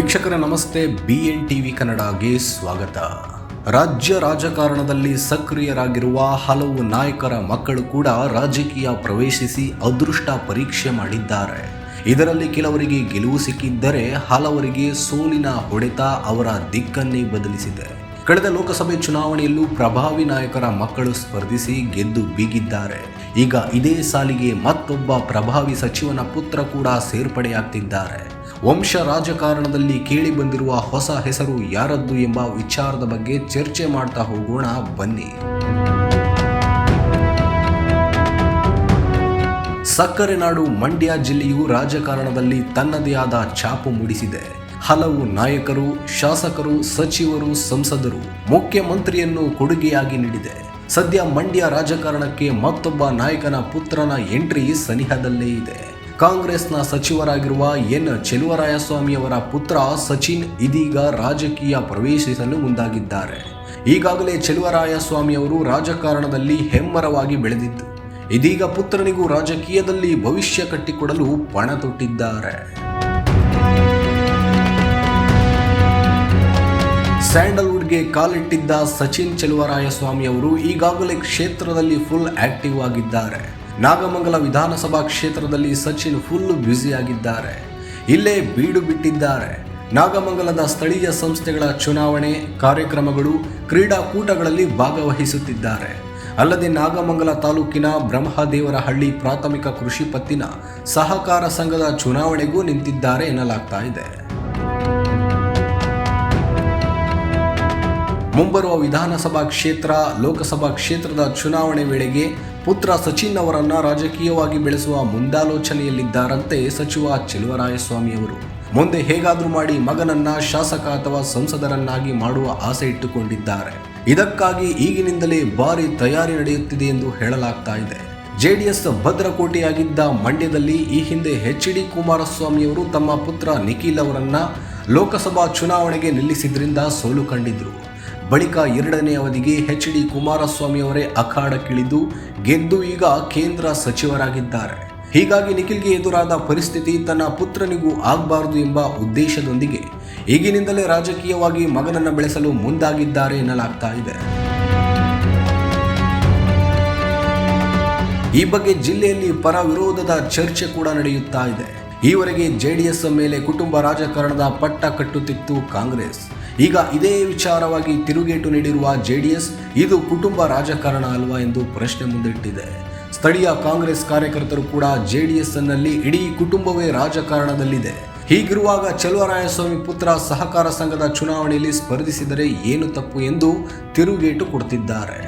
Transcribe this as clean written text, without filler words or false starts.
ವೀಕ್ಷಕರ ನಮಸ್ತೆ. BN TV ಕನ್ನಡಗೆ ಸ್ವಾಗತ. ರಾಜ್ಯ ರಾಜಕಾರಣದಲ್ಲಿ ಸಕ್ರಿಯರಾಗಿರುವ ಹಲವು ನಾಯಕರ ಮಕ್ಕಳು ಕೂಡ ರಾಜಕೀಯ ಪ್ರವೇಶಿಸಿ ಅದೃಷ್ಟ ಪರೀಕ್ಷೆ ಮಾಡಿದ್ದಾರೆ. ಇದರಲ್ಲಿ ಕೆಲವರಿಗೆ ಗೆಲುವು ಸಿಕ್ಕಿದ್ದರೆ ಹಲವರಿಗೆ ಸೋಲಿನ ಹೊಡೆತ ಅವರ ದಿಕ್ಕನ್ನೇ ಬದಲಿಸಿದೆ. ಕಳೆದ ಲೋಕಸಭೆ ಚುನಾವಣೆಯಲ್ಲೂ ಪ್ರಭಾವಿ ನಾಯಕರ ಮಕ್ಕಳು ಸ್ಪರ್ಧಿಸಿ ಗೆದ್ದು ಬೀಗಿದ್ದಾರೆ. ಈಗ ಇದೇ ಸಾಲಿಗೆ ಮತ್ತೊಬ್ಬ ಪ್ರಭಾವಿ ಸಚಿವನ ಪುತ್ರ ಕೂಡ ಸೇರ್ಪಡೆಯಾಗ್ತಿದ್ದಾರೆ. ವಂಶ ರಾಜಕಾರಣದಲ್ಲಿ ಕೇಳಿ ಬಂದಿರುವ ಹೊಸ ಹೆಸರು ಯಾರದ್ದು ಎಂಬ ವಿಚಾರದ ಬಗ್ಗೆ ಚರ್ಚೆ ಮಾಡ್ತಾ ಹೋಗೋಣ ಬನ್ನಿ. ಸಕ್ಕರೆ ನಾಡು ಮಂಡ್ಯ ಜಿಲ್ಲೆಯು ರಾಜಕಾರಣದಲ್ಲಿ ತನ್ನದೇ ಆದ ಛಾಪು ಮೂಡಿಸಿದೆ. ಹಲವು ನಾಯಕರು, ಶಾಸಕರು, ಸಚಿವರು, ಸಂಸದರು, ಮುಖ್ಯಮಂತ್ರಿಯನ್ನು ಕೊಡುಗೆಯಾಗಿ ನೀಡಿದೆ. ಸದ್ಯ ಮಂಡ್ಯ ರಾಜಕಾರಣಕ್ಕೆ ಮತ್ತೊಬ್ಬ ನಾಯಕನ ಪುತ್ರನ ಎಂಟ್ರಿ ಸನಿಹದಲ್ಲೇ ಇದೆ. ಕಾಂಗ್ರೆಸ್ನ ಸಚಿವರಾಗಿರುವ ಎನ್ ಚೆಲುವರಾಯಸ್ವಾಮಿ ಅವರ ಪುತ್ರ ಸಚಿನ್ ಇದೀಗ ರಾಜಕೀಯ ಪ್ರವೇಶಿಸಲು ಮುಂದಾಗಿದ್ದಾರೆ. ಈಗಾಗಲೇ ಚೆಲುವರಾಯಸ್ವಾಮಿ ಅವರು ರಾಜಕಾರಣದಲ್ಲಿ ಹೆಮ್ಮರವಾಗಿ ಬೆಳೆದಿದ್ದು, ಇದೀಗ ಪುತ್ರನಿಗೂ ರಾಜಕೀಯದಲ್ಲಿ ಭವಿಷ್ಯ ಕಟ್ಟಿಕೊಡಲು ಪಣ ತೊಟ್ಟಿದ್ದಾರೆ. ಸ್ಯಾಂಡಲ್ವುಡ್ಗೆ ಕಾಲಿಟ್ಟಿದ್ದ ಸಚಿನ್ ಚೆಲುವರಾಯಸ್ವಾಮಿ ಅವರು ಈಗಾಗಲೇ ಕ್ಷೇತ್ರದಲ್ಲಿ ಫುಲ್ ಆಕ್ಟಿವ್ ಆಗಿದ್ದಾರೆ. ನಾಗಮಂಗಲ ವಿಧಾನಸಭಾ ಕ್ಷೇತ್ರದಲ್ಲಿ ಸಚಿನ್ ಫುಲ್ ಬ್ಯುಸಿಯಾಗಿದ್ದಾರೆ. ಇಲ್ಲೇ ಬೀಡು ಬಿಟ್ಟಿದ್ದಾರೆ. ನಾಗಮಂಗಲದ ಸ್ಥಳೀಯ ಸಂಸ್ಥೆಗಳ ಚುನಾವಣೆ ಕಾರ್ಯಕ್ರಮಗಳು, ಕ್ರೀಡಾಕೂಟಗಳಲ್ಲಿ ಭಾಗವಹಿಸುತ್ತಿದ್ದಾರೆ. ಅಲ್ಲದೆ ನಾಗಮಂಗಲ ತಾಲೂಕಿನ ಬ್ರಹ್ಮದೇವರಹಳ್ಳಿ ಪ್ರಾಥಮಿಕ ಕೃಷಿ ಪತ್ತಿನ ಸಹಕಾರ ಸಂಘದ ಚುನಾವಣೆಗೂ ನಿಂತಿದ್ದಾರೆ ಎನ್ನಲಾಗ್ತಾ ಇದೆ. ಮುಂಬರುವ ವಿಧಾನಸಭಾ ಕ್ಷೇತ್ರ, ಲೋಕಸಭಾ ಕ್ಷೇತ್ರದ ಚುನಾವಣೆ ವೇಳೆಗೆ ಪುತ್ರ ಸಚಿನ್ ಅವರನ್ನ ರಾಜಕೀಯವಾಗಿ ಬೆಳೆಸುವ ಮುಂದಾಲೋಚನೆಯಲ್ಲಿದ್ದಾರಂತೆ ಸಚಿವ ಚೆಲುವರಾಯಸ್ವಾಮಿ ಅವರು. ಮುಂದೆ ಹೇಗಾದ್ರೂ ಮಾಡಿ ಮಗನನ್ನ ಶಾಸಕ ಅಥವಾ ಸಂಸದರನ್ನಾಗಿ ಮಾಡುವ ಆಸೆ ಇಟ್ಟುಕೊಂಡಿದ್ದಾರೆ. ಇದಕ್ಕಾಗಿ ಈಗಿನಿಂದಲೇ ಭಾರಿ ತಯಾರಿ ನಡೆಯುತ್ತಿದೆ ಎಂದು ಹೇಳಲಾಗ್ತಾ ಇದೆ. ಜೆಡಿಎಸ್ ಭದ್ರಕೋಟೆಯಾಗಿದ್ದ ಮಂಡ್ಯದಲ್ಲಿ ಈ ಹಿಂದೆ HD ಕುಮಾರಸ್ವಾಮಿ ಅವರು ತಮ್ಮ ಪುತ್ರ ನಿಖಿಲ್ ಅವರನ್ನ ಲೋಕಸಭಾ ಚುನಾವಣೆಗೆ ನಿಲ್ಲಿಸಿದ್ರಿಂದ ಸೋಲು ಕಂಡಿದ್ರು. ಬಳಿಕ ಎರಡನೇ ಅವಧಿಗೆ HD ಕುಮಾರಸ್ವಾಮಿ ಅವರೇ ಅಖಾಡಕ್ಕಿಳಿದು ಗೆದ್ದು ಈಗ ಕೇಂದ್ರ ಸಚಿವರಾಗಿದ್ದಾರೆ. ಹೀಗಾಗಿ ನಿಖಿಲ್ಗೆ ಎದುರಾದ ಪರಿಸ್ಥಿತಿ ತನ್ನ ಪುತ್ರನಿಗೂ ಆಗಬಾರದು ಎಂಬ ಉದ್ದೇಶದೊಂದಿಗೆ ಈಗಿನಿಂದಲೇ ರಾಜಕೀಯವಾಗಿ ಮಗನನ್ನು ಬೆಳೆಸಲು ಮುಂದಾಗಿದ್ದಾರೆ ಎನ್ನಲಾಗ್ತಾ ಇದೆ. ಈ ಬಗ್ಗೆ ಜಿಲ್ಲೆಯಲ್ಲಿ ಪರ ವಿರೋಧದ ಚರ್ಚೆ ಕೂಡ ನಡೆಯುತ್ತಾ ಇದೆ. ಈವರೆಗೆ JDS ಮೇಲೆ ಕುಟುಂಬ ರಾಜಕಾರಣದ ಪಟ್ಟ ಕಟ್ಟುತ್ತಿತ್ತು ಕಾಂಗ್ರೆಸ್. ಈಗ ಇದೇ ವಿಚಾರವಾಗಿ ತಿರುಗೇಟು ನೀಡಿರುವ JDS ಇದು ಕುಟುಂಬ ರಾಜಕಾರಣ ಅಲ್ವಾ ಎಂದು ಪ್ರಶ್ನೆ ಮುಂದಿಟ್ಟಿದೆ. ಸ್ಥಳೀಯ ಕಾಂಗ್ರೆಸ್ ಕಾರ್ಯಕರ್ತರು ಕೂಡ JDS ನಲ್ಲಿ ಇಡೀ ಕುಟುಂಬವೇ ರಾಜಕಾರಣದಲ್ಲಿದೆ. ಹೀಗಿರುವಾಗ ಚೆಲುವರಾಯಸ್ವಾಮಿ ಪುತ್ರ ಸಹಕಾರ ಸಂಘದ ಚುನಾವಣೆಯಲ್ಲಿ ಸ್ಪರ್ಧಿಸಿದರೆ ಏನು ತಪ್ಪು ಎಂದು ತಿರುಗೇಟು ಕೊಡ್ತಿದ್ದಾರೆ.